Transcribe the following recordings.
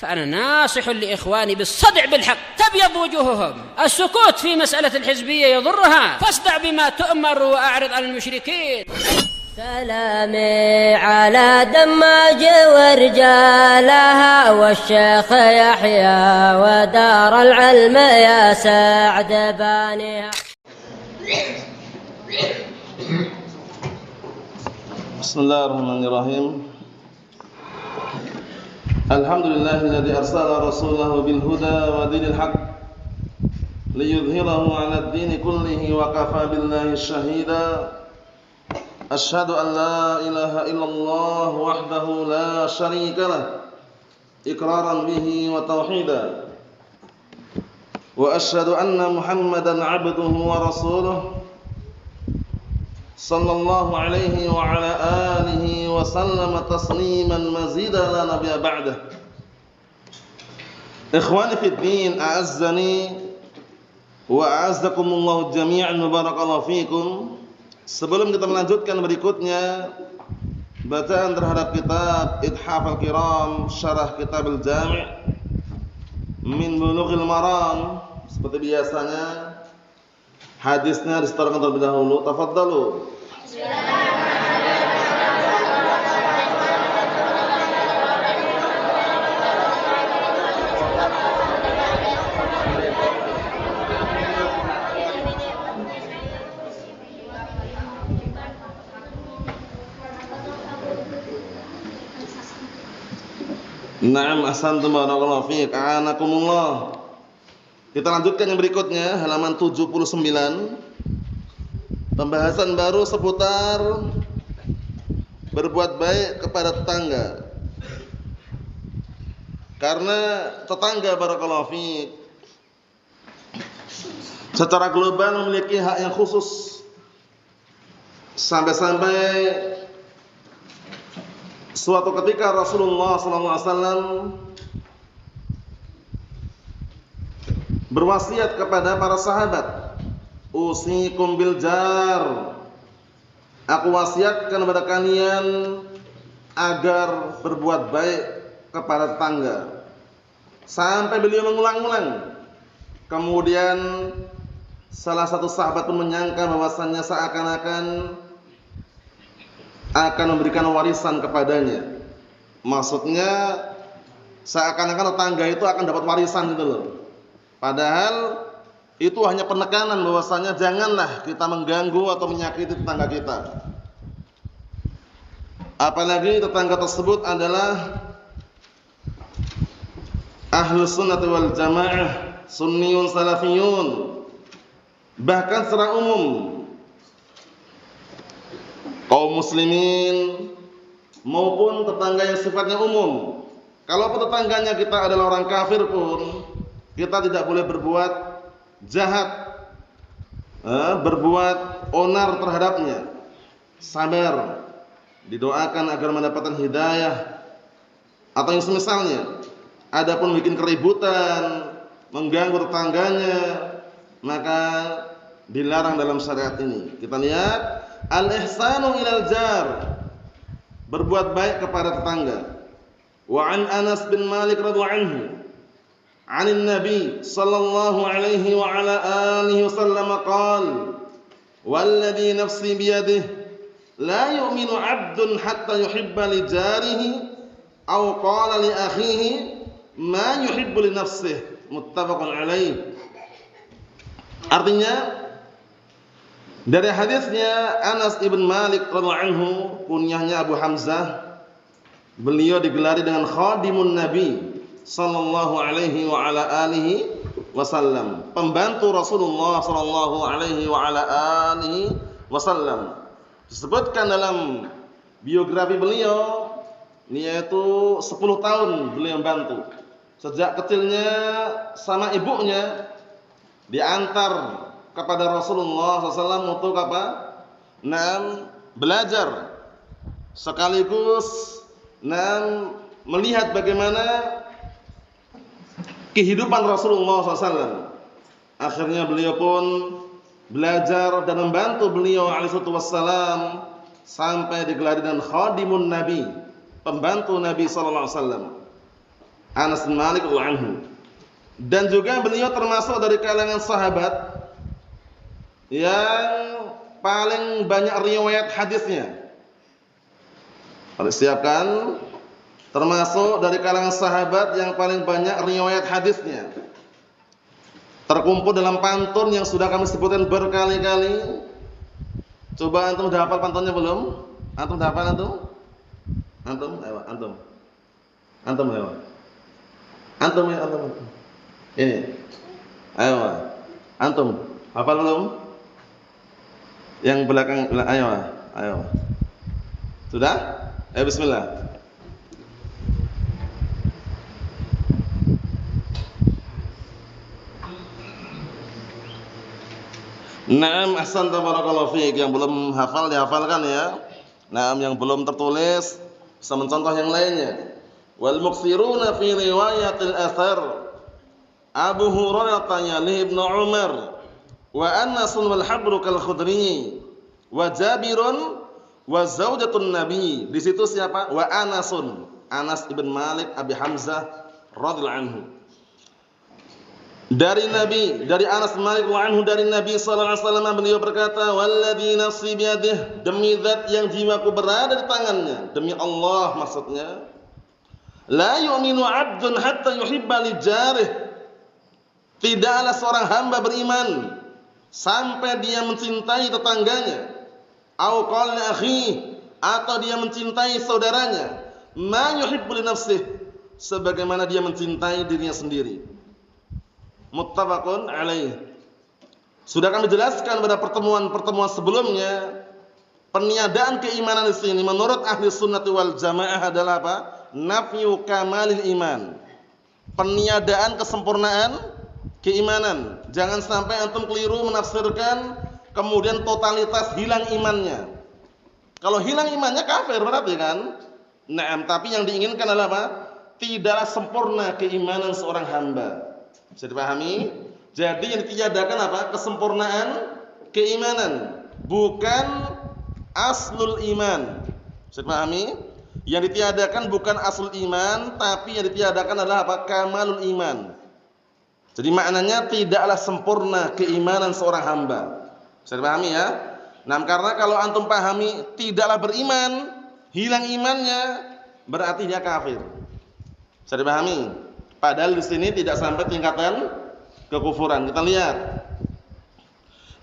فأنا ناصح لإخواني بالصدع بالحق تبيض وجوههم. السكوت في مسألة الحزبية يضرها، فاصدع بما تؤمر وأعرض عن المشركين. سلامي على دماج ورجالها والشيخ يحيى ودار العلم يا سعد بانيها. بسم الله الرحمن الرحيم. الحمد لله الذي أرسل رسوله بالهدى ودين الحق ليظهره على الدين كله وكفى بالله شهيدا. أشهد أن لا إله إلا الله وحده لا شريك له إقرارا به وتوحيدا، وأشهد أن محمدا عبده ورسوله صلى الله عليه وعلى آله وسلم تسليما مزيدا لا نبي بعده. إخواني في الدين، أعزني وأعزكم الله جميعا وبارك فيكم. Sebelum kita melanjutkan berikutnya bacaan terhadap kitab Ithaf al-Kiram Syarah Kitab al-Jami' min Bulughil Maram, seperti biasanya hadisnya disetorkan terlebih dahulu. Tafadhalu. Na'am, ahsantum barakallahu fiik. A'anakumullah. Kita lanjutkan yang berikutnya, halaman 79. Pembahasan baru seputar berbuat baik kepada tetangga. Karena tetangga barakallahu fiik secara global memiliki hak yang khusus. Sampai-sampai suatu ketika Rasulullah SAW berwasiat kepada para sahabat, usikum bil jar, aku wasiatkan kepada kalian agar berbuat baik kepada tetangga. Sampai beliau mengulang-ulang. Kemudian salah satu sahabat pun menyangka bahwasannya seakan-akan akan memberikan warisan kepadanya. Maksudnya seakan-akan tetangga itu akan dapat warisan gitu loh. Padahal itu hanya penekanan bahwasanya janganlah kita mengganggu atau menyakiti tetangga kita. Apalagi tetangga tersebut adalah Ahlus Sunnah wal Jamaah, Sunniyun Salafiyun. Bahkan secara umum kaum muslimin maupun tetangga yang sifatnya umum. Kalaupun tetangganya kita adalah orang kafir pun, kita tidak boleh berbuat jahat, berbuat onar terhadapnya. Sabar, didoakan agar mendapatkan hidayah atau yang semisalnya. Adapun bikin keributan, mengganggu tetangganya, maka dilarang dalam syariat ini. Kita lihat al-ihsanu ilal jar, berbuat baik kepada tetangga. Wa an Anas bin Malik radhiyallahu anhu, 'anil Nabi sallallahu alaihi wa ala alihi wasallam qala, "Walladhi nafsi biyadihi la yu'minu 'abdun hatta yuhibba li jarihi aw qala li akhihi ma yuhibbu li nafsihi." Muttafaqun alaih. Artinya dari hadisnya Anas ibn Malik radhiyallahu anhu, kunyahnya Abu Hamzah, beliau digelari dengan khadimun Nabi sallallahu alaihi wa ala alihi wasallam, pembantu Rasulullah sallallahu alaihi wa ala alihi wasallam. Disebutkan dalam biografi beliau, yaitu 10 tahun beliau membantu. Sejak kecilnya sama ibunya diantar kepada Rasulullah SAW untuk apa? Belajar, sekaligus melihat bagaimana kehidupan Rasulullah SAW. Akhirnya beliau pun belajar dan membantu beliau alaihissalam sampai digelari dengan khadimun Nabi, pembantu Nabi SAW. Anas bin Malik radhiyallahu anhu. Dan juga beliau termasuk dari kalangan sahabat yang paling banyak riwayat hadisnya. Harus siapkan, termasuk dari kalangan sahabat yang paling banyak riwayat hadisnya. Terkumpul dalam pantun yang sudah kami sebutkan berkali-kali. Coba antum udah hafal pantunnya belum? Antum udah hafal antum? Ayo, antum. Ayo. Antum. Ini. Ayo. Antum, hafal belum? Yang belakang, ayo. Sudah? Ayo bismillah. Naam, ahsanta barakallahu fiik. Yang belum hafal dihafalkan ya. Naam, yang belum tertulis bisa mencontoh yang lainnya. Wal muksiruna fi riwayatil athar Abu Hurairah yali Ibnu Umar wa Anas wal Habru kal Khudri wa Jabirun wa zaujatun Nabi. Di situ siapa? Wa Anasun. Anas ibn Malik Abi Hamzah radhiyallahu anhu. Dari Nabi, dari Anas bin Malik radhiyallahu anhu, dari Nabi sallallahu alaihi wasallam, beliau berkata, "Walladzi nafsi biyadihi," demi zat yang jiwaku berada di tangannya, demi Allah maksudnya, "la yu'minu 'abdun hatta yuhibba li jarih." Tidaklah seorang hamba beriman sampai dia mencintai tetangganya, au qala akhi, atau dia mencintai saudaranya, ma yuhibbu li nafsihi, sebagaimana dia mencintai dirinya sendiri. Muttafaqun alaih. Sudah kami jelaskan pada pertemuan-pertemuan sebelumnya, peniadaan keimanan di sini menurut ahli sunnati wal jamaah adalah apa? Nafyu kamalil iman. Peniadaan kesempurnaan keimanan. Jangan sampai antum keliru menafsirkan kemudian totalitas hilang imannya. Kalau hilang imannya kafir berarti kan? Nah, tapi yang diinginkan adalah apa? Tidaklah sempurna keimanan seorang hamba. Bisa dipahami? Jadi yang ditiadakan apa? Kesempurnaan keimanan, bukan aslul iman. Bisa dipahami? Yang ditiadakan bukan aslul iman, tapi yang ditiadakan adalah apa? Kamalul iman. Jadi maknanya tidaklah sempurna keimanan seorang hamba. Bisa dipahami ya? Nah, karena kalau antum pahami tidaklah beriman, hilang imannya, berarti dia kafir. Bisa dipahami? Padahal di sini tidak sampai tingkatan kekufuran. Kita lihat.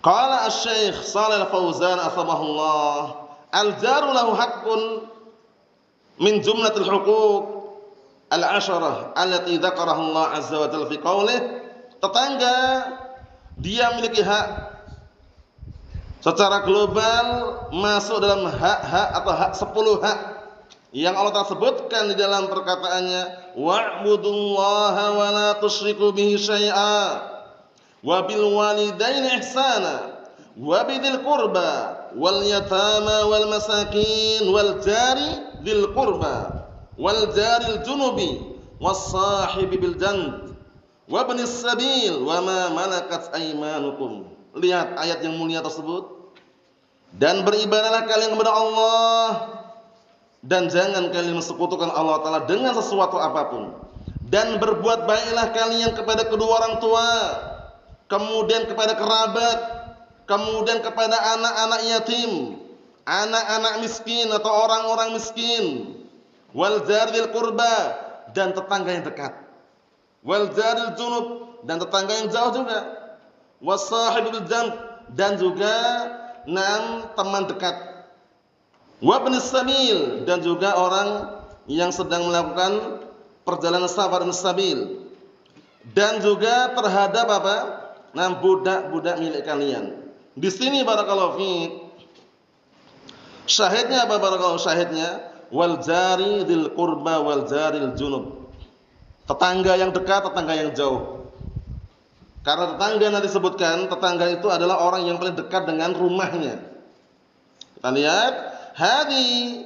Qala Asy-Syaikh Shalih Al-Fauzan atsabahullah, al-jaru lahu haqqun min jumlatil huquq al-'asharah allati dzakaraha Allah 'azza wa jalla fi qaulih. Tetangga dia memiliki hak secara global, masuk dalam hak-hak atau hak 10 hak yang Allah telah sebutkan di dalam perkataannya, wa'budullaha wa la tusyriku bihi syai'a wa bil walidaini ihsana wa bidzil qurba wal yatama wal masakin wal jari dzil qurba wal jaril junubi was sahibi bil janb wa ibnis sabil wa ma malakat aymanukum. Lihat ayat yang mulia tersebut. Dan beribadahlah kalian kepada Allah, dan jangan kalian mensekutukan Allah Ta'ala dengan sesuatu apapun. Dan berbuat baiklah kalian kepada kedua orang tua, kemudian kepada kerabat, kemudian kepada anak-anak yatim, anak-anak miskin atau orang-orang miskin, wal jaril qurba, dan tetangga yang dekat, wal jaril junub, dan tetangga yang jauh juga, was sahibil janb, dan juga teman dekat, wa ibnis sabil, dan juga orang yang sedang melakukan perjalanan safar sabil, dan juga terhadap apa? Budak-budak milik kalian. Di sini barakallahu fiik, syahidnya apa barakallahu? Syahidnya wal jari dzil qurba wal jaril junub. Tetangga yang dekat, tetangga yang jauh. Karena tetangga nanti disebutkan, tetangga itu adalah orang yang paling dekat dengan rumahnya. Kita lihat, hadi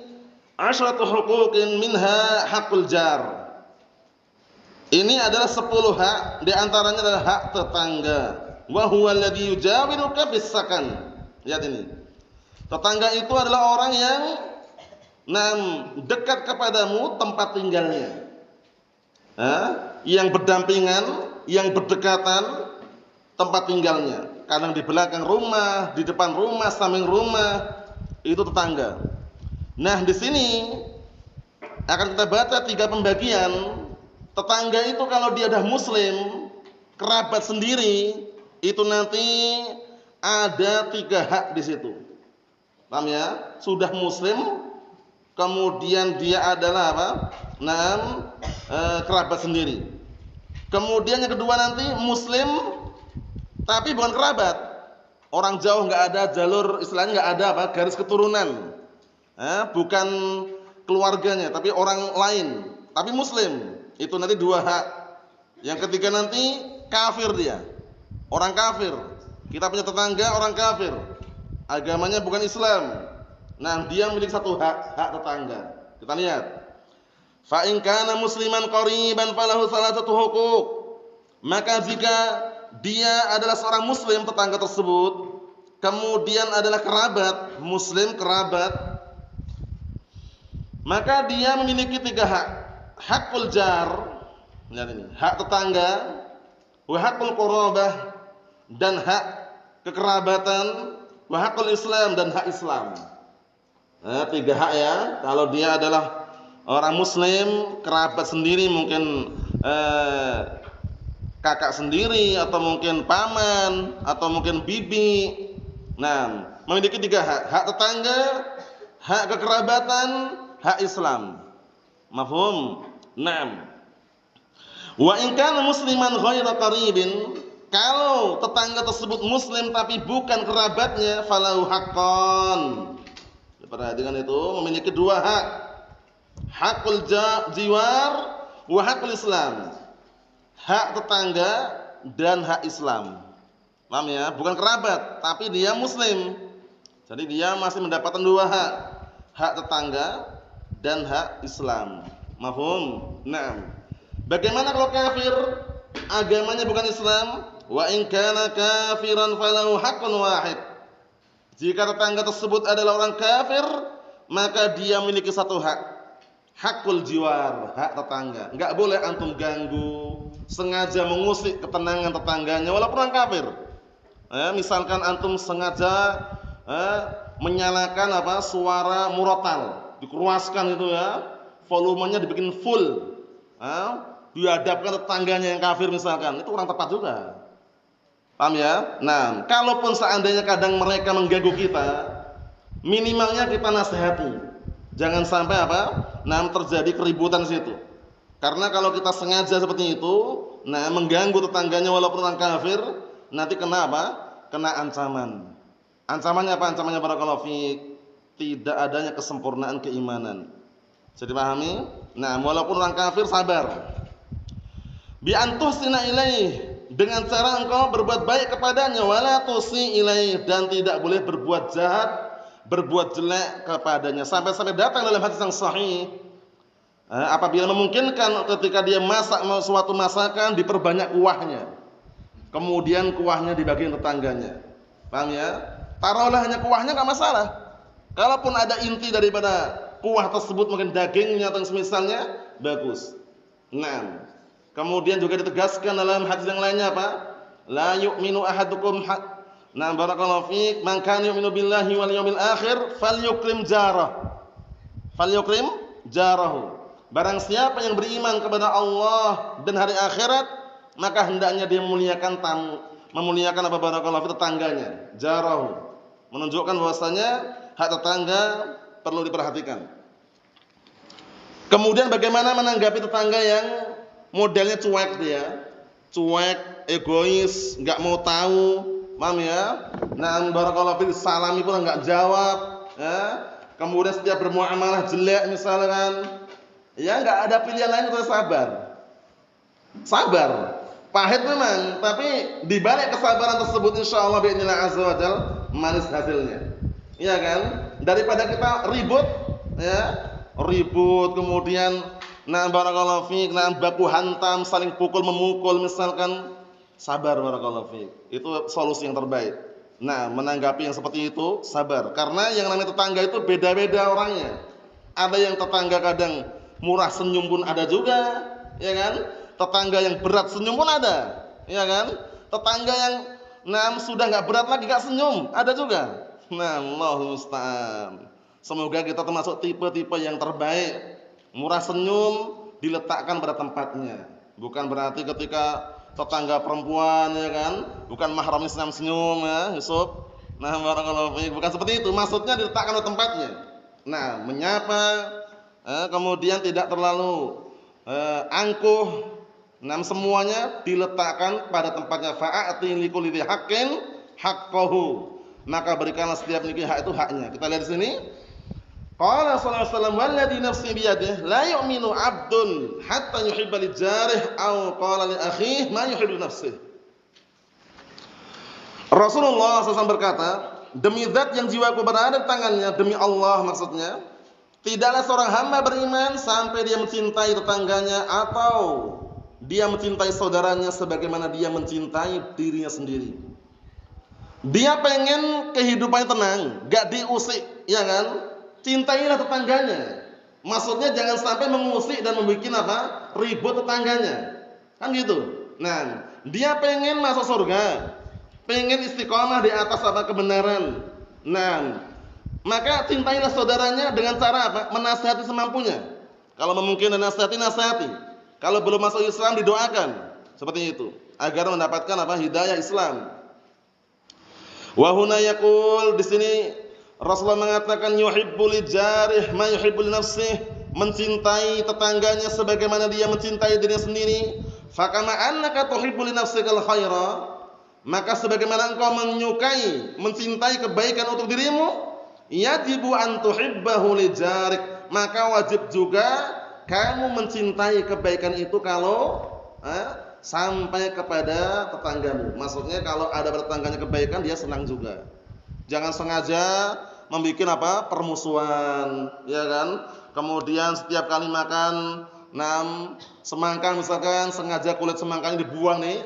asyratu huquqin minha haqqul jar. Ini adalah 10 hak, di antaranya adalah hak tetangga. Wa huwa alladhi yujawiruka bis sakan. Lihat ini. Tetangga itu adalah orang yang dekat kepadamu tempat tinggalnya. yang berdampingan, yang berdekatan tempat tinggalnya. Kadang di belakang rumah, di depan rumah, samping rumah, itu tetangga. Nah, di sini akan kita baca 3 pembagian. Tetangga itu kalau dia dah muslim, kerabat sendiri, itu nanti ada 3 hak di situ. Paham ya? Sudah muslim, kemudian dia adalah apa? Kerabat sendiri. Kemudian yang kedua nanti muslim tapi bukan kerabat. Orang jauh, enggak ada jalur, istilahnya enggak ada apa? Garis keturunan. Bukan keluarganya, tapi orang lain, tapi muslim. Itu nanti 2 hak. Yang ketiga nanti kafir dia. Orang kafir. Kita punya tetangga orang kafir. Agamanya bukan Islam. Nah, dia memiliki 1 hak tetangga. Kita lihat. Fa in kana musliman qariban falahu salasatu huquq. Maka jika dia adalah seorang muslim, tetangga tersebut, kemudian adalah kerabat, muslim kerabat, maka dia memiliki 3 hak. Hakul jar, lihat ini, hak tetangga, wa hakul qurabah, dan hak kekerabatan, wa hakul Islam, dan hak Islam. 3 hak ya. Kalau dia adalah orang muslim, kerabat sendiri, mungkin kakak sendiri, atau mungkin paman, atau mungkin bibi. Nah, memiliki 3 hak. Hak tetangga, hak kekerabatan, hak Islam. Mafhum? Naam. Wa in kana musliman ghaira qaribin, kalau tetangga tersebut muslim tapi bukan kerabatnya, falahu haqqan. Perhatikan itu, memiliki 2 hak. Hakul jiwar wa hakul Islam. Hak tetangga dan hak Islam. Paham ya? Bukan kerabat, tapi dia muslim. Jadi dia masih mendapatkan 2 hak. Hak tetangga dan hak Islam. Mafhum? Naam. Bagaimana kalau kafir? Agamanya bukan Islam. Wa in kana kafiran falahu haqqun wahid. Jika tetangga tersebut adalah orang kafir, maka dia memiliki 1 hak. Hakul jiwar, hak tetangga. Enggak boleh antum ganggu, sengaja mengusik ketenangan tetangganya walaupun orang kafir. Misalkan antum sengaja menyalakan suara murotal, dikeruaskan itu ya, volumenya dibikin full, dihadapkan tetangganya yang kafir misalkan, itu kurang tepat juga. Paham ya? Nah, kalaupun seandainya kadang mereka mengganggu kita, minimalnya kita nasihati. Jangan sampai terjadi keributan di situ. Karena kalau kita sengaja seperti itu, mengganggu tetangganya walaupun orang kafir, nanti kena apa? Kena ancaman. Ancamannya apa? Ancamannya barakallahu fiik, tidak adanya kesempurnaan keimanan. Bisa dipahami? Nah, walaupun orang kafir sabar. Bi antusina ilaih, dengan cara engkau berbuat baik kepadanya, wala tusi ilaih, dan tidak boleh berbuat jahat, berbuat jelek kepadanya. Sampai-sampai datang dalam hadis yang sahih, apabila memungkinkan ketika dia masak suatu masakan, diperbanyak kuahnya, kemudian kuahnya dibagikan tetangganya. Paham ya? Taruhlah hanya kuahnya, enggak masalah. Kalaupun ada inti daripada kuah tersebut, mungkin dagingnya atau semisalnya, bagus. Nah, kemudian juga ditegaskan dalam hadis yang lainnya apa? La yu'minu ahadukum barakallahu fiik, man kana yu'minu billahi wal yawmil akhir falyukrim jarah. Falyukrim jarahu. Barang siapa yang beriman kepada Allah dan hari akhirat, maka hendaknya dia memuliakan barakallahu fiik, tetangganya, jarahu. Menunjukkan bahwasanya hak tetangga perlu diperhatikan. Kemudian bagaimana menanggapi tetangga yang modelnya cuek dia? Cuek, egois, enggak mau tahu. Paham ya? Nah, barakallahu fiik, salami pun enggak jawab, ya. Kemudian setiap bermuamalah jelek misalkan. Ya, enggak ada pilihan lain kecuali sabar. Sabar. Pahit memang, tapi di balik kesabaran tersebut insyaallah bi'idznillah azza wajal manis hasilnya. Iya kan? Daripada kita ribut, ya. Ribut kemudian barakallahu fiik, baku hantam, saling pukul memukul misalkan. Sabar barakallahu fiik. Itu solusi yang terbaik. Nah, menanggapi yang seperti itu sabar. Karena yang namanya tetangga itu beda-beda orangnya. Ada yang tetangga kadang murah senyum pun ada juga, ya kan? Tetangga yang berat senyum pun ada, ya kan? Tetangga yang sudah enggak berat lagi enggak senyum, ada juga. Nah, Allahu musta'an. Semoga kita termasuk tipe-tipe yang terbaik. Murah senyum, diletakkan pada tempatnya. Bukan berarti ketika tetangga perempuan, ya kan, bukan mahramnya senyum ya, Yusuf. Nah, barakallahu fiik. Bukan seperti itu. Maksudnya diletakkan pada tempatnya. Nah, menyapa, kemudian tidak terlalu angkuh. Nah, semuanya diletakkan pada tempatnya. Fa'ati likulli dzi haqqin haqqahu. Maka berikanlah setiap memiliki hak itu haknya. Kita lihat di sini. Qala sallallahu alaihi wasallam walladzi nafsi biyadihi la yu'minu 'abdun hatta yuhibba li jarih aw qala li akhihi ma yuhibbu nafsihi. Rasulullah SAW berkata, demi zat yang jiwaku berada di tangannya, demi Allah maksudnya, tidaklah seorang hamba beriman sampai dia mencintai tetangganya atau dia mencintai saudaranya sebagaimana dia mencintai dirinya sendiri. Dia pengen kehidupannya tenang, gak diusik, ya kan? Cintailah tetangganya. Maksudnya jangan sampai mengusik dan membuat ribut tetangganya. Kan gitu. Nah, dia pengen masuk surga, pengen istiqomah di atas kebenaran. Nah, maka cintailah saudaranya dengan cara apa? Menasihati semampunya. Kalau memungkinkan nasihati. Kalau belum masuk Islam didoakan. Seperti itu, agar mendapatkan hidayah Islam. Wa huna yaqul, di sini Rasulullah mengatakan yuhibbul jarih ma yuhibbul nafsih, mencintai tetangganya sebagaimana dia mencintai dirinya sendiri. Fa kama annaka tuhibbul nafsikal khaira, maka sebagaimana engkau menyukai, mencintai kebaikan untuk dirimu, yajibu an tuhibbahu li jarik, maka wajib juga kamu mencintai kebaikan itu kalau sampai kepada tetanggamu. Maksudnya kalau ada tetangganya kebaikan, dia senang juga. Jangan sengaja membuat permusuhan, ya kan? Kemudian setiap kali makan semangka misalkan, sengaja kulit semangkanya dibuang nih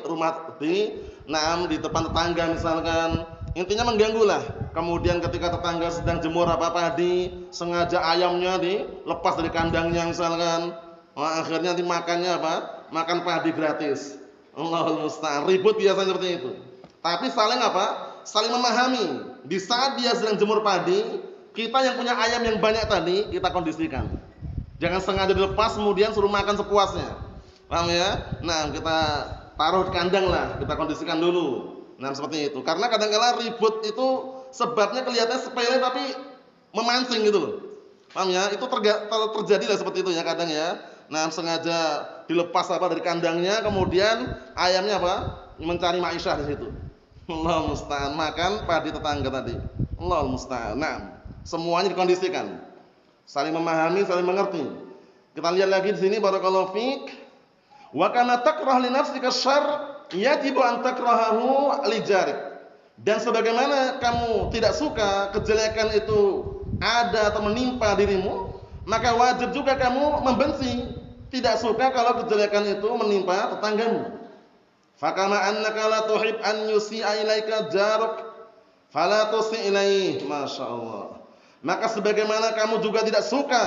di depan tetangga misalkan. Intinya mengganggu lah. Kemudian ketika tetangga sedang jemur padi, sengaja ayamnya dilepas dari kandangnya misalkan. Akhirnya nanti makannya makan padi gratis. Allahul musta'an. Ribut biasanya seperti itu. Tapi saling saling memahami. Di saat dia sedang jemur padi, kita yang punya ayam yang banyak tadi, kita kondisikan. Jangan sengaja dilepas kemudian suruh makan sepuasnya. Paham ya? Nah, kita taruh di kandang lah, kita kondisikan dulu. Nah, seperti itu. Karena kadang-kala ribut itu sebabnya kelihatannya sepele tapi memancing gitu loh. Paham ya? Itu terjadi lah seperti itu ya kadang ya. Nah, sengaja dilepas dari kandangnya, kemudian ayamnya mencari ma'isyah di situ. Allahul musta'an, makan padi tetangga tadi. Allahul musta'an. Nah, semuanya dikondisikan. Saling memahami, saling mengerti. Kita lihat lagi di sini barakallahu fiik. Wa kana takrah li nafsika syarr yajibu an takrahahu li jarik. Dan sebagaimana kamu tidak suka kejelekan itu ada atau menimpa dirimu, maka wajib juga kamu membenci, tidak suka kalau kejelekan itu menimpa tetanggamu. Fakama annaka la tuhib an yusi'a ilaika jaruk fala tusi' ilaihi. Masyaallah. Maka sebagaimana kamu juga tidak suka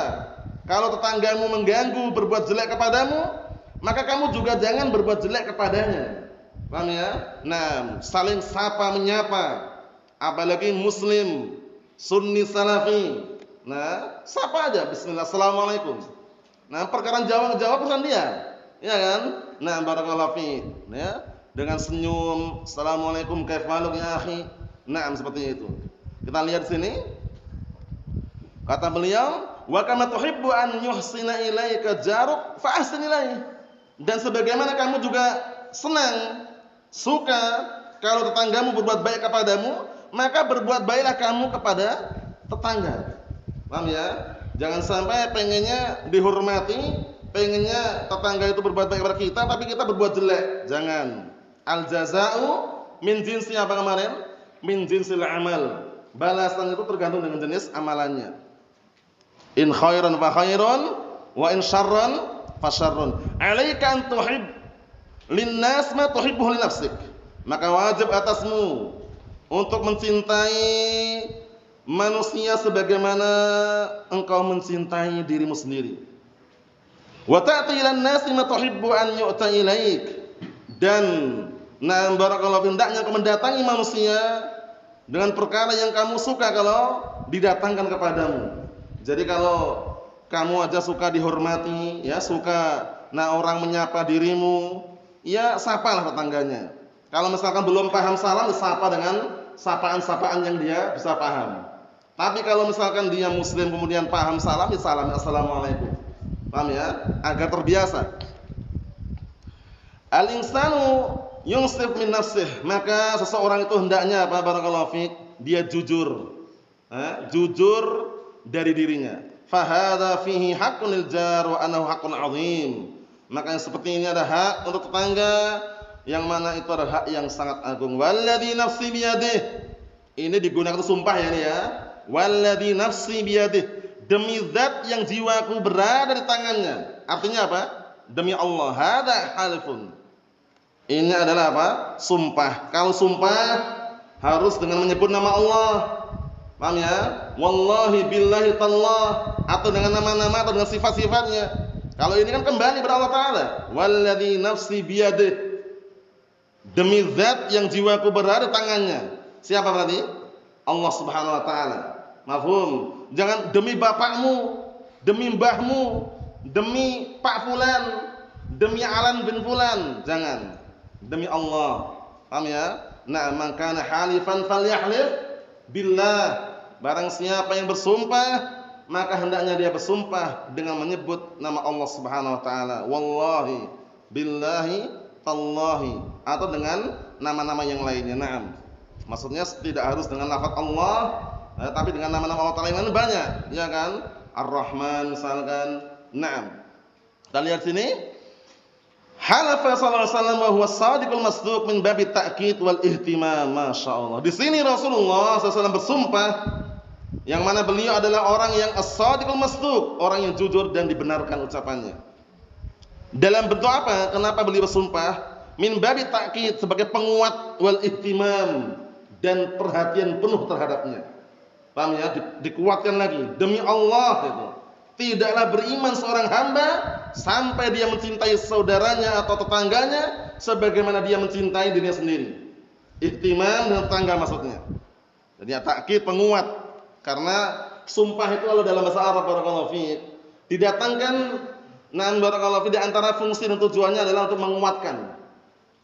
kalau tetanggamu mengganggu, berbuat jelek kepadamu, maka kamu juga jangan berbuat jelek kepadanya. Paham ya? Nah, saling sapa menyapa. Apalagi muslim sunni salafi. Nah, sapa aja, bismillah, assalamualaikum. Nah, perkara jawab urusan dia, ya kan? Nah, barakallahu fiik, ya, dengan senyum, assalamualaikum, kaifanuk ya akhi. Nah, seperti itu. Kita lihat sini. Kata beliau, wa kama tuhibbu an yuhsina ilaika jaruk fa ahsin ilaihi. Dan sebagaimana kamu juga senang, suka kalau tetanggamu berbuat baik kepadamu, maka berbuat baiklah kamu kepada tetangga. Paham ya? Jangan sampai pengennya dihormati, pengennya tetangga itu berbuat baik kepada kita, tapi kita berbuat jelek. Jangan. Al jaza'u min jinsi apa kemarin? Min jinsil amal. Balasan itu tergantung dengan jenis amalannya. In khairan fa khairun wa in syarran fa syarrun. Alaika an tuhib linnas ma tuhibbuhu li nafsik. Maka wajib atasmu untuk mencintai manusia sebagaimana engkau mencintai dirimu sendiri. Wa ta'ti ilan nasi ma tuhibbu an yu'ta ilaik. Dan barakallahu hendaknya kau mendatangi manusia dengan perkara yang kamu suka kalau didatangkan kepadamu. Jadi kalau kamu aja suka dihormati, ya suka orang menyapa dirimu, ya sapalah tetangganya. Kalau misalkan belum paham salam, disapa dengan sapaan-sapaan yang dia bisa paham. Tapi kalau misalkan dia muslim kemudian paham salam, ya salam assalamualaikum. Paham ya? Agar terbiasa. Al-insanu yunsif min nafsih, maka seseorang itu hendaknya apa barakallahu fiik, dia jujur. Jujur dari dirinya. Fa hadza fihi haqqun lil jar wa annahu haqqun 'azim. Maka yang seperti ini ada hak untuk tetangga, yang mana itu adalah hak yang sangat agung. Walladzi nafsi biyadihi. Ini digunakan sumpah ya ini ya. Walladzi nafsi biyadihi. Demi zat yang jiwaku berada di tangannya. Artinya apa? Demi Allah. Hadza halifun. Ini adalah apa? Sumpah. Kalau sumpah harus dengan menyebut nama Allah. Paham ya? Wallahi billahi tallah, atau dengan nama-nama atau dengan sifat-sifatnya. Kalau ini kan kembali kepada Allah Ta'ala. Walladzi nafsi biyadihi. Demi zat yang jiwaku berada di tangannya. Siapa berarti? Allah Subhanahu wa taala. Mafhum? Jangan demi bapakmu, demi mbahmu, demi Pak Fulan, demi Alan bin Fulan. Jangan. Demi Allah. Paham ya? Nah, man kana halifan falyahlif billah. Barang siapa yang bersumpah, maka hendaknya dia bersumpah dengan menyebut nama Allah Subhanahu wa taala. Wallahi, billahi, tallahi, atau dengan nama-nama yang lainnya. Naam. Maksudnya tidak harus dengan lafaz Allah, tapi dengan nama-nama Allah Ta'ala yang lain banyak, ya kan? Ar-Rahman misalkan. Naam. Kita lihat sini. Halafa sallallahu alaihi wasallam wa huwa shadiqul masduq min babi ta'kid wal ihtimam. Masyaallah. Di sini Rasulullah SAW bersumpah yang mana beliau adalah orang yang as-shadiqul masduq, orang yang jujur dan dibenarkan ucapannya. Dalam bentuk apa? Kenapa beliau bersumpah? Min babi ta'kid, sebagai penguat, wal ihtimam, dan perhatian penuh terhadapnya. Paham ya? Dikuatkan lagi. Demi Allah itu. Tidaklah beriman seorang hamba sampai dia mencintai saudaranya atau tetangganya sebagaimana dia mencintai dirinya sendiri. Ihtimam dan tetangga maksudnya. Jadi ta'kid, penguat. Karena sumpah itu kalau dalam bahasa Arab barakallahu fiik didatangkan barakallahu fiik, di antara fungsi dan tujuannya adalah untuk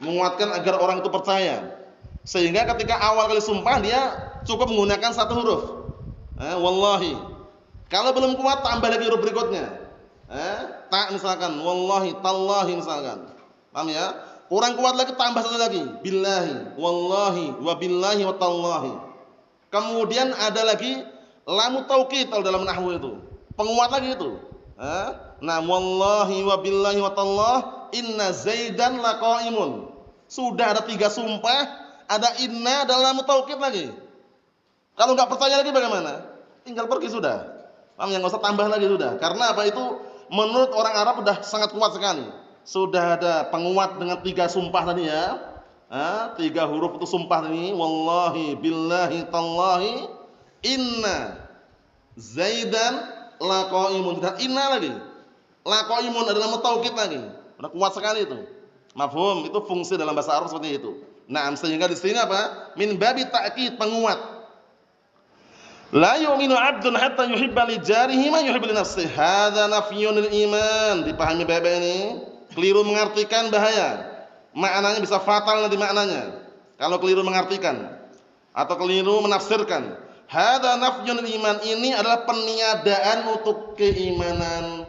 menguatkan agar orang itu percaya. Sehingga ketika awal kali sumpah dia cukup menggunakan satu huruf. Wallahi. Kalau belum kuat tambah lagi huruf berikutnya. Tak misalkan wallahi, tallahi misalkan. Paham ya? Kurang kuat lagi tambah satu lagi. Billahi, wallahi, wa billahi wa tallahi. Kemudian ada lagi lamu taukid kalau dalam nahwu itu. Penguat lagi itu. Nah, wallahi wa billahi wa tallah inna Zaidan laqaimun. Sudah ada 3 sumpah, ada inna, ada lamu taukid lagi. Kalau enggak percaya lagi bagaimana? Tinggal pergi sudah. Paham ya? Enggak usah tambah lagi sudah. Karena apa itu? Menurut orang Arab sudah sangat kuat sekali. Sudah ada penguat dengan 3 sumpah tadi ya. 3 huruf itu sumpah ini. Wallahi billahi tallahi inna Zaidan laqaimun. Dan inna lagi. Laqaimun adalah mutaukid lagi. Sudah kuat sekali itu. Mafhum? Itu fungsi dalam bahasa Arab seperti itu. Nah, sehingga di sini apa? Min babi ta'kid, penguat. La yu'minu 'abdun hatta yuhibba li jarihi ma yuhibbu li nafsihi. Hadza nafyun lil iman. Dipahami baik-baik ini? Keliru mengartikan bahaya. Maknanya bisa fatal nanti maknanya. Kalau keliru mengartikan atau keliru menafsirkan. Hadza nafyun lil iman, ini adalah peniadaan untuk keimanan.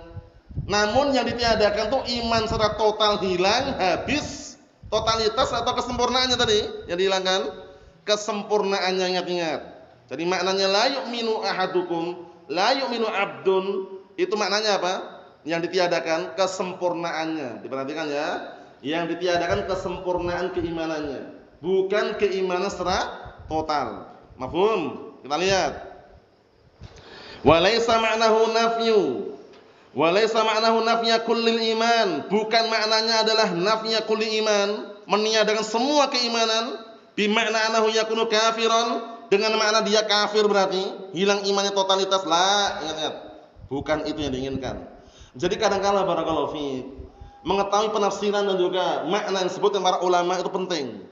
Namun yang ditiadakan tuh iman secara total hilang, habis, totalitas atau kesempurnaannya tadi yang dihilangkan, kesempurnaannya, ingat-ingat. Jadi maknanya la yu'minu ahadukum, la yu'minu abdun, itu maknanya apa? Yang ditiadakan kesempurnaannya. Diperhatikan ya. Yang ditiadakan kesempurnaan keimanannya, bukan keimanan secara total. Mafhum? Kita lihat. Walaysa ma'nahu nafyu. Walaysa ma'nahu nafya kullil iman. Bukan maknanya adalah nafya kulli iman, meniadakan semua keimanan. Bimakna anahu yakunu kafiran, dengan makna dia kafir berarti hilang imannya totalitas. La, ingat-ingat. Bukan itu yang diinginkan. Jadi kadang-kala barakallahu fiik, mengetahui penafsiran dan juga makna yang disebutkan para ulama itu penting.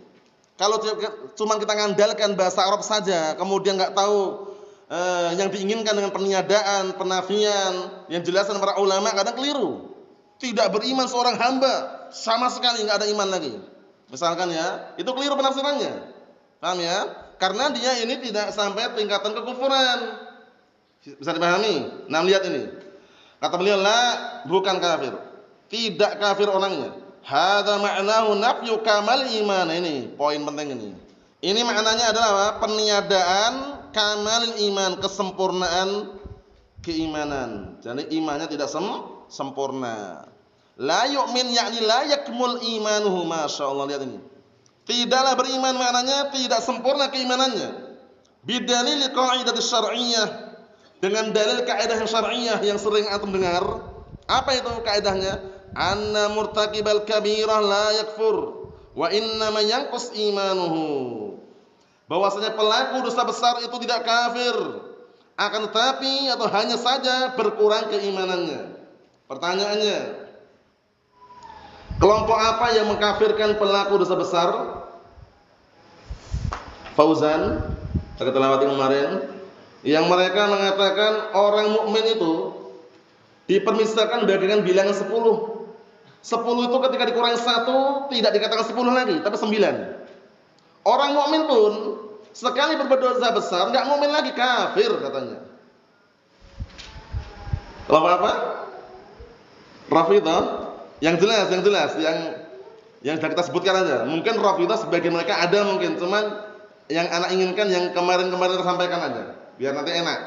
Kalau cuma kita ngandalkan bahasa Arab saja, kemudian nggak tahu yang diinginkan dengan peniadaan, penafian yang dijelaskan para ulama, kadang keliru. Tidak beriman seorang hamba sama sekali, nggak ada iman lagi. Misalkan ya, itu keliru penafsirannya. Paham ya? Karena dia ini tidak sampai tingkatan kekufuran. Bisa dipahami? Nah, lihat ini. Kata beliau, la, bukan kafir. Tidak kafir orangnya. Hadza ma'nahu nafyu kamal iman. Ini poin penting ini. Ini maknanya adalah apa? Peniadaan kamal iman, kesempurnaan keimanan. Jadi imannya tidak sempurna. La yu'min yakni la yakmul imanuhu. Masyaallah, lihat ini. Tidaklah beriman maknanya tidak sempurna keimanannya. Bidalil qaidah syar'iyyah, dengan dalil kaidah syar'iyyah yang sering antum dengar. Apa itu kaidahnya? Anna murtakibal kabirah la yakfur wa innama yanqus imanuhu. Bahwasanya pelaku dosa besar itu tidak kafir, akan tetapi atau hanya saja berkurang keimanannya. Pertanyaannya, kelompok apa yang mengkafirkan pelaku dosa besar? Fauzan, kita lewati kemarin, yang mereka mengatakan orang mukmin itu dipermisalkan bagaikan bilangan 10. 10 itu ketika dikurangi 1 tidak dikatakan 10 lagi, tapi 9. Orang mukmin pun sekali berbuat dosa besar enggak mukmin lagi, kafir katanya. Kelompok apa? Rafidhah. Yang jelas yang sudah kita sebutkan aja. Mungkin Rafidhah sebagian mereka ada mungkin, cuman yang anak inginkan yang kemarin-kemarin tersampaikan aja, biar nanti enak.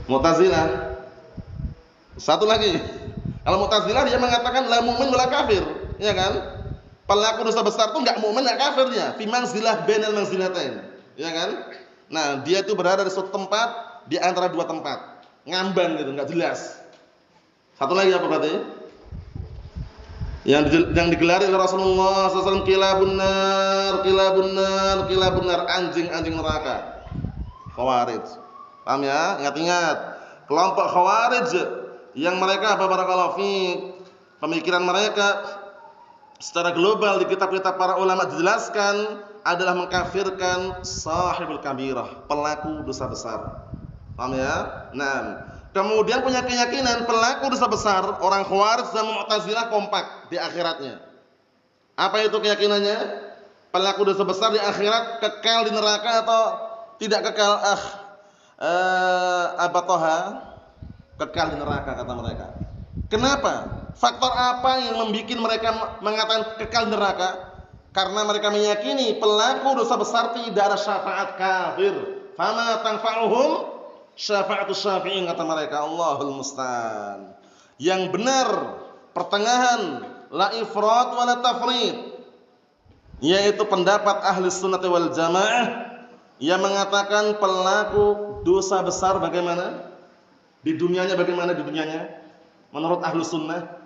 Mu'tazilah. Satu lagi. Kalau Mu'tazilah dia mengatakan la mu'min wala kafir, ya kan? Pelaku dosa besar itu enggak mukmin enggak kafir dia, fi manzilah bainal manzilatain, ya kan? Nah, dia itu berada di suatu tempat di antara dua tempat. Ngambang gitu, enggak jelas. Satu lagi apa berarti? Yang digelari oleh Rasulullah SAW, kilabun nar, anjing neraka. Khawarij. Paham ya? Ingat-ingat. Kelompok Khawarij yang mereka apa barakallahu fiik, pemikiran mereka secara global di kitab-kitab para ulama dijelaskan adalah mengkafirkan sahibul kabirah, pelaku dosa besar. Paham ya? Nah, kemudian punya keyakinan pelaku dosa besar, orang Khawarij dan Mu'tazilah kompak di akhiratnya. Apa itu keyakinannya? Pelaku dosa besar di akhirat kekal di neraka atau tidak kekal? Abatoha, kekal di neraka kata mereka. Kenapa? Faktor apa yang membuat mereka mengatakan kekal di neraka? Karena mereka meyakini pelaku dosa besar tidak ada syafaat kafir. Fama tanfa'uhum syafa'atus syafi'in kata mereka. Allahul musta'an. Yang benar pertengahan, la ifrat wa la tafrid, yaitu pendapat ahli sunnah wal jamaah yang mengatakan pelaku dosa besar bagaimana? Di dunianya bagaimana di dunianya? Menurut ahlu sunnah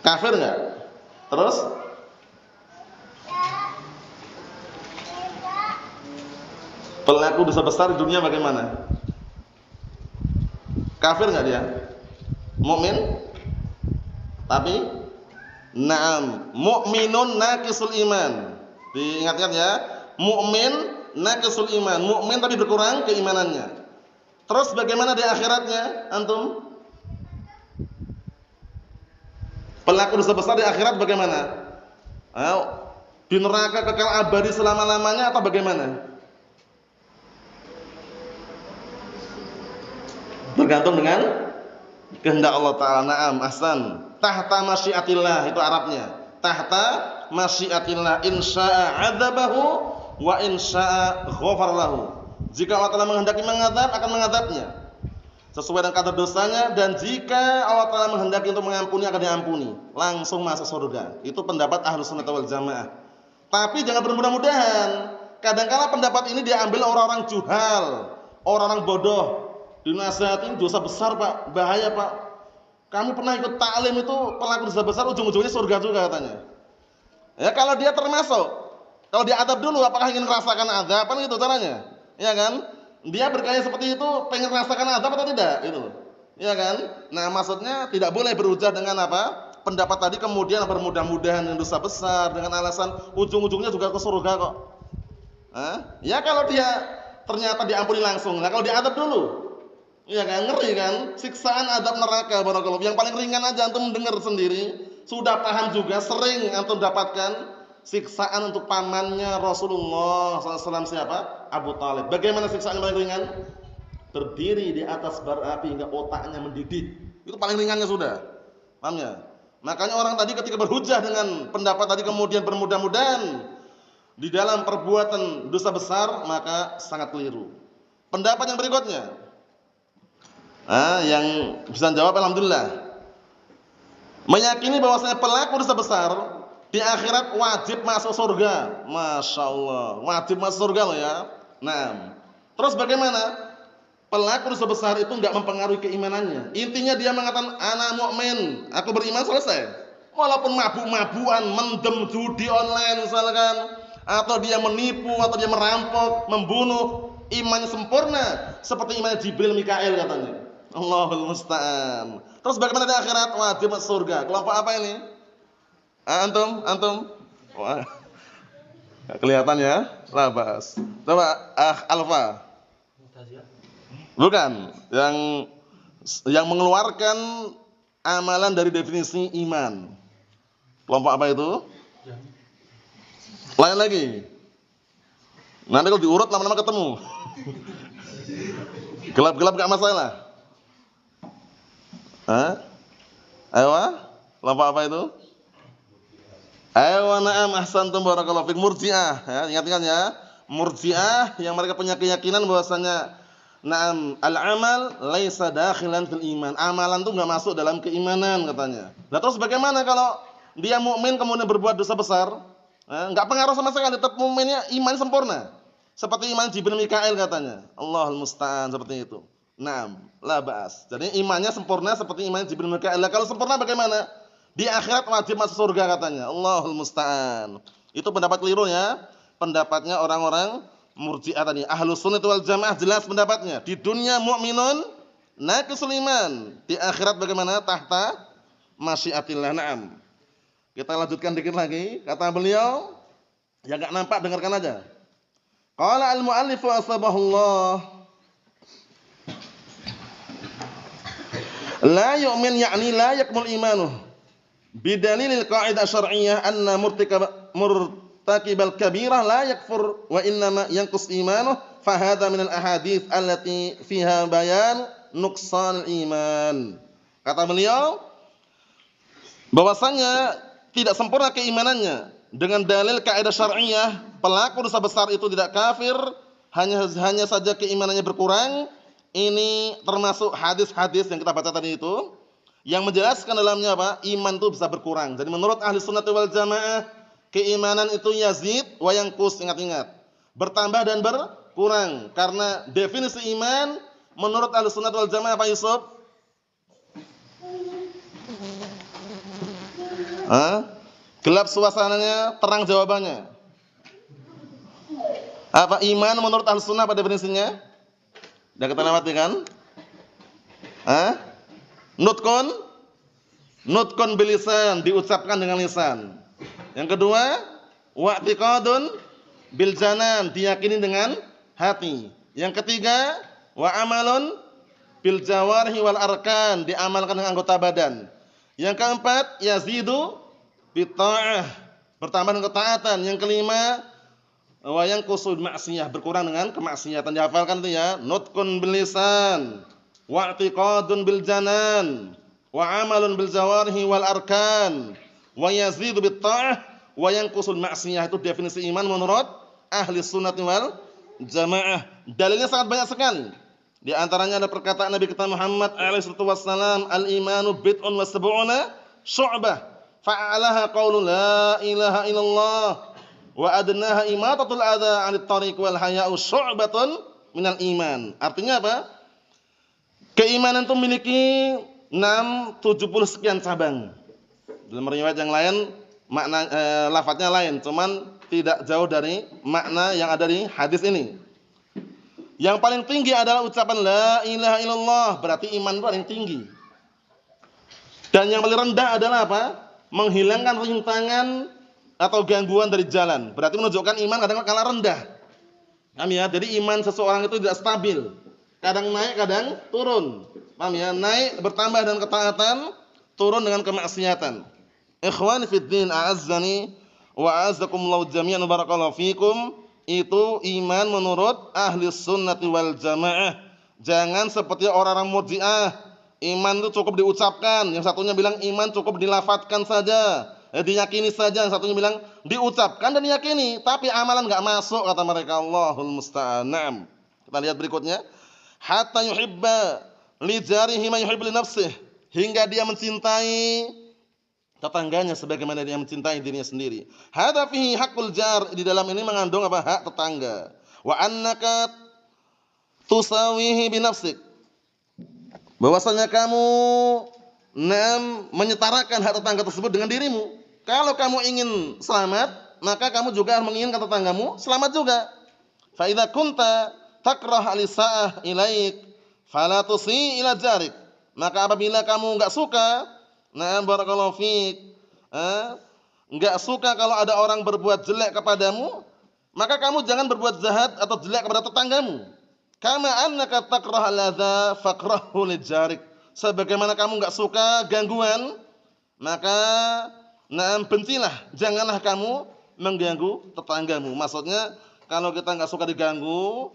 kafir enggak? Terus pelaku dosa besar di dunia bagaimana? Kafir enggak dia? Mukmin? Tapi na'am, mukminun naqisul iman. Diingat-ingat ya, mukmin naqisul iman, mukmin tapi berkurang keimanannya. Terus bagaimana di akhiratnya antum? Pelaku dosa besar di akhirat bagaimana? Di neraka kekal abadi selama-lamanya atau bagaimana? Bergantung dengan kehendak Allah Ta'ala. Na'am, ahsan. Tahta masyiatillah, itu Arabnya. Tahta masyiatillah, insya'a adzabahu wa insya'a ghafar lahu. Jika Allah Ta'ala menghendaki mengadab, akan mengadabnya sesuai dengan kadar dosanya, dan jika Allah Ta'ala menghendaki untuk mengampuni, akan diampuni, langsung masuk surga. Itu pendapat Ahlus Sunnah wal Jamaah. Tapi jangan bermudah-mudahan, kadang-kala pendapat ini diambil orang-orang juhal, orang-orang bodoh, dinasihatin dosa besar Pak, bahaya Pak. Kamu pernah ikut taklim itu pelaku dosa besar, ujung-ujungnya surga juga katanya. Ya kalau dia termasuk, kalau dia adab dulu, apakah ingin merasakan adab? Kan itu caranya, ya kan? dia bergaya seperti itu pengen merasakan azab atau tidak? Itu. Ya kan? Nah, maksudnya tidak boleh berhujah dengan apa? Pendapat tadi kemudian bermudah-mudahan dengan dosa besar dengan alasan ujung-ujungnya juga ke surga kok. Ya kalau dia ternyata diampuni langsung. Nah, kalau diadab dulu. Iya kan? Ngeri kan? Siksaan adab neraka barakallahu. Yang paling ringan aja antum dengar sendiri, sudah paham juga, sering antum dapatkan siksaan untuk pamannya Rasulullah SAW siapa? Abu Talib. Bagaimana siksaan yang paling ringan? Berdiri di atas bara api hingga otaknya mendidih. Itu paling ringannya sudah. Paham ya? Makanya orang tadi ketika berhujah dengan pendapat tadi kemudian bermudah-mudahan di dalam perbuatan dosa besar, maka sangat keliru. Pendapat yang berikutnya, yang bisa jawab alhamdulillah, meyakini bahwasanya pelaku dosa besar di akhirat wajib masuk surga. Masya Allah, wajib masuk surga loh ya. Nah, terus bagaimana? Pelaku dosa besar itu enggak mempengaruhi keimanannya. Intinya dia mengatakan ana mukmin, aku beriman, selesai. Walaupun mabuk-mabuan, mendem judi online misalkan, atau dia menipu, atau dia merampok, membunuh, imannya sempurna seperti iman Jibril Mikail katanya. Allahul musta'an. Terus bagaimana di akhirat? Wajib masuk surga. Kelompok apa ini? Antum? Wah. Gak kelihatan ya? Labas. Coba Alfa. Bukan, yang mengeluarkan amalan dari definisi iman. Kelompok apa itu? Lain lagi. Nanti kalau diurut lama-lama ketemu. Gelap-gelap gak masalah. Ayo, kelompok apa itu? Ayo, na'am ahsantum barakallahu fik. Murji'ah, ya, ingat-ingat ya. Murji'ah yang mereka punya keyakinan bahwasanya na'am al-amal laisa dakhilan fil iman. Amalan itu enggak masuk dalam keimanan katanya. Nah, terus bagaimana kalau dia mukmin kemudian berbuat dosa besar? Enggak pengaruh sama sekali, tetap mukminnya iman sempurna. Seperti iman Jibril Mikail katanya. Allahul musta'an, seperti itu. Naam, la ba'as. Jadi imannya sempurna seperti iman Jibril Mikail. Kalau sempurna bagaimana? Di akhirat wajib masuk surga katanya. Allahul musta'an. Itu pendapat keliru ya. Pendapatnya orang-orang Murji'ah tadi. Ahlus sunnah wal jamaah jelas pendapatnya. Di dunia mukminun naqisul iman. Di akhirat bagaimana? Tahta masyiatillah. Naam. Kita lanjutkan dikit lagi. Kata beliau, yang enggak nampak dengarkan aja. Qala al-mu'allif asbahullah. La yu'min ya'ni la yakmul imanuh. Bidalilil qa'idah syar'iyyah anna murtakibal kabirah la yakfur wa innama yanqus imanuh fa hadha min al ahadits allati fiha bayan nuqsan iman. Kata beliau bahwasanya tidak sempurna keimanannya dengan dalil kaidah syar'iyyah, pelaku dosa besar itu tidak kafir, hanya saja keimanannya berkurang. Ini termasuk hadis-hadis yang kita baca tadi itu yang menjelaskan dalamnya apa? Iman itu bisa berkurang. Jadi menurut ahli sunnah wal jamaah, keimanan itu yazid wa yanqus, ingat-ingat. Bertambah dan berkurang. Karena definisi iman menurut ahli sunnah wal jamaah apa Yusuf? Gelap suasananya, terang jawabannya. Apa iman menurut ahli sunnah apa definisinya? Sudah kita lewati kan? Nutkun bilisan, diucapkan dengan lisan. Yang kedua, wa'tiqadun bil janan, diyakini dengan hati. Yang ketiga, wa amalun bil jawarhi wal arkan, diamalkan dengan anggota badan. Yang keempat, yazidu bit ta'ah, bertambah dengan ketaatan. Yang kelima, wa yanqusul ma'siyah, berkurang dengan kemaksiatan. Dihafalkan itu ya. Nutkun bil lisan, wa'tiqadun bil janan, wa amalun bil jawarhi wal arkan, wa yazidu bit ta'ah, wa yanqusul ma'siyah. Itu definisi iman menurut ahli sunnah wal jamaah. Dalilnya sangat banyak sekali. Di antaranya ada perkataan Nabi kita Muhammad alaihi wasallam, al-imanu bid'un wa sab'una syu'bah, fa'alaha qaulu la ilaha illallah wa adnaha imatatul adza 'anit thariq wal haya'u syu'batun minal iman. Artinya apa? Keimanan itu memiliki 70 sekian cabang. Dalam riwayat yang lain makna lafadznya lain, cuman tidak jauh dari makna yang ada di hadis ini. Yang paling tinggi adalah ucapan la ilaha illallah, berarti iman paling tinggi. Dan yang paling rendah adalah apa? Menghilangkan rintangan atau gangguan dari jalan. Berarti menunjukkan iman kadang kalah rendah. Paham ya? Jadi iman seseorang itu tidak stabil. Kadang naik, kadang turun. Paham ya? Naik bertambah dengan ketaatan, turun dengan kemaksiatan. Ikhwani fid din, a'azzani wa a'azzakumullahu jami'an, barakallahu fikum. Itu iman menurut ahli sunnati wal jamaah. Jangan seperti orang-orang murji'ah. Iman itu cukup diucapkan. Yang satunya bilang iman cukup dilafatkan saja, diyakini saja. Yang satunya bilang diucapkan dan diyakini, tapi amalan enggak masuk, kata mereka. Allahul musta'an. Kita lihat berikutnya. Hatta yuhibba li jarihi ma yuhibbu li nafsihi, hingga dia mencintai tetangganya sebagaimana dia mencintai dirinya sendiri. Hadza fihi haqqul jar, di dalam ini mengandung apa? Hak tetangga. Wa annaka tusawihi bi nafsik, bahwasanya kamu menyetarakan hak tetangga tersebut dengan dirimu. Kalau kamu ingin selamat, maka kamu juga harus menginginkan tetanggamu selamat juga. Fa idza kunta takrah al-isa'ah ilaik fala tusi ila jarik, maka apabila kamu enggak suka, barakallahu fiik, enggak suka kalau ada orang berbuat jelek kepadamu, maka kamu jangan berbuat jahat atau jelek kepada tetanggamu. Kama annaka takrah al-adza fakrahu li jarik, sebagaimana kamu enggak suka gangguan, maka bencilah, janganlah kamu mengganggu tetanggamu. Maksudnya kalau kita enggak suka diganggu,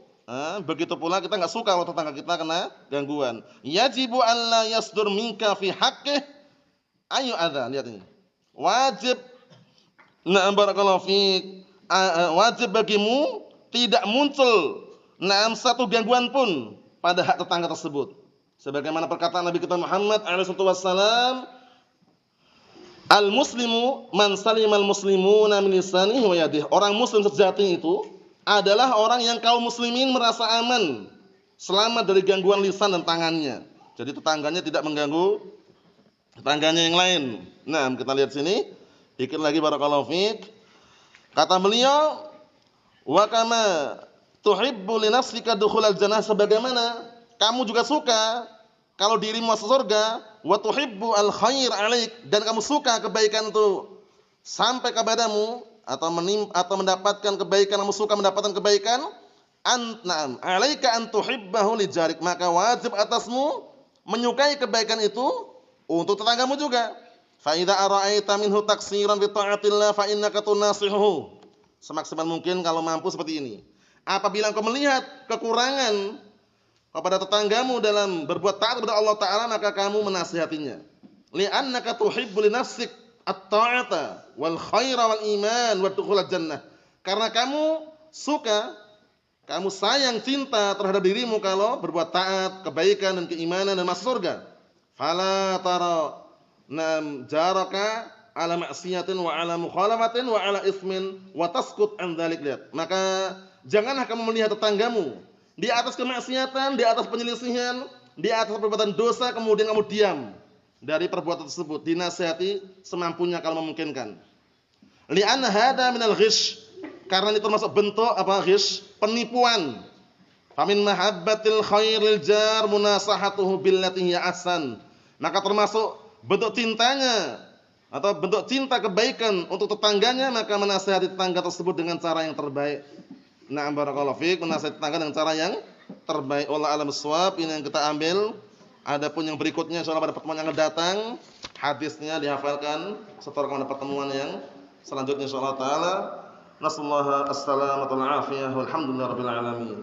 begitu pula kita enggak suka kalau tetangga kita kena gangguan. Yajibu alla yasdur minka fi haqqih ayu adza, lihat ini. Wajib, barakallahu fiik, wajib bagimu tidak muncul satu gangguan pun pada hak tetangga tersebut. Sebagaimana perkataan Nabi kita Muhammad alaihi wasallam, al-muslimu man salimal muslimuna min lisanihi wa yadihi. Orang muslim sejati itu adalah orang yang kaum muslimin merasa aman, selamat dari gangguan lisan dan tangannya. Jadi tetangganya tidak mengganggu tetangganya yang lain. Kita lihat sini dikit lagi, barakallahu fiik. Kata beliau, wa kama tuhibbu li nafsika dukhulal jannah, sebagaimana kamu juga suka kalau dirimu masuk surga, wa tuhibbu al khair alaik, dan kamu suka kebaikan itu sampai kepadamu atau mendapatkan kebaikan, kamu suka mendapatkan kebaikan, alaika an tuhibbahu li jarik, maka wajib atasmu menyukai kebaikan itu untuk tetanggamu juga. Fa idza ara'aita minhu taksiran bi ta'atillah fa innaka tunasihuhu. Semaksimal mungkin kalau mampu seperti ini. Apabila engkau melihat kekurangan kepada tetanggamu dalam berbuat taat kepada Allah Ta'ala, maka kamu menasihatinya. Li'annaka tuhibbu li nafsik at-ta'ata wal khaira wal iman wa dukhulal jannah. Karena kamu suka, kamu sayang, cinta terhadap dirimu kalau berbuat taat, kebaikan dan keimanan dan masuk surga. Fala tara jaraka ala ma'siyatin wa ala mukhalafatin wa ala ismin wa taskut an dzalik. Maka janganlah kamu melihat tetanggamu di atas kemaksiatan, di atas penyelisihan, di atas perbuatan dosa, kemudian kamu diam dari perbuatan tersebut. Dinasihati semampunya kalau memungkinkan. Li'anna hada minal ghish, karena ini termasuk bentuk ghish, penipuan. Famin mahabbatil khairil jar munasahatuhu billati hiya ahsan. Maka termasuk bentuk cintanya atau bentuk cinta kebaikan untuk tetangganya, maka menasihati tetangga tersebut dengan cara yang terbaik. Barakallahu fiik, menasihati tetangga dengan cara yang terbaik. Wallahu a'lam bissawab. Ini yang kita ambil. Adapun yang berikutnya insyaallah pada pertemuan yang akan datang, hadisnya dihafalkan setelah pada pertemuan yang selanjutnya insyaallah taala. Nasallahu as-salamata wal afiyah walhamdulillahirabbil alamin.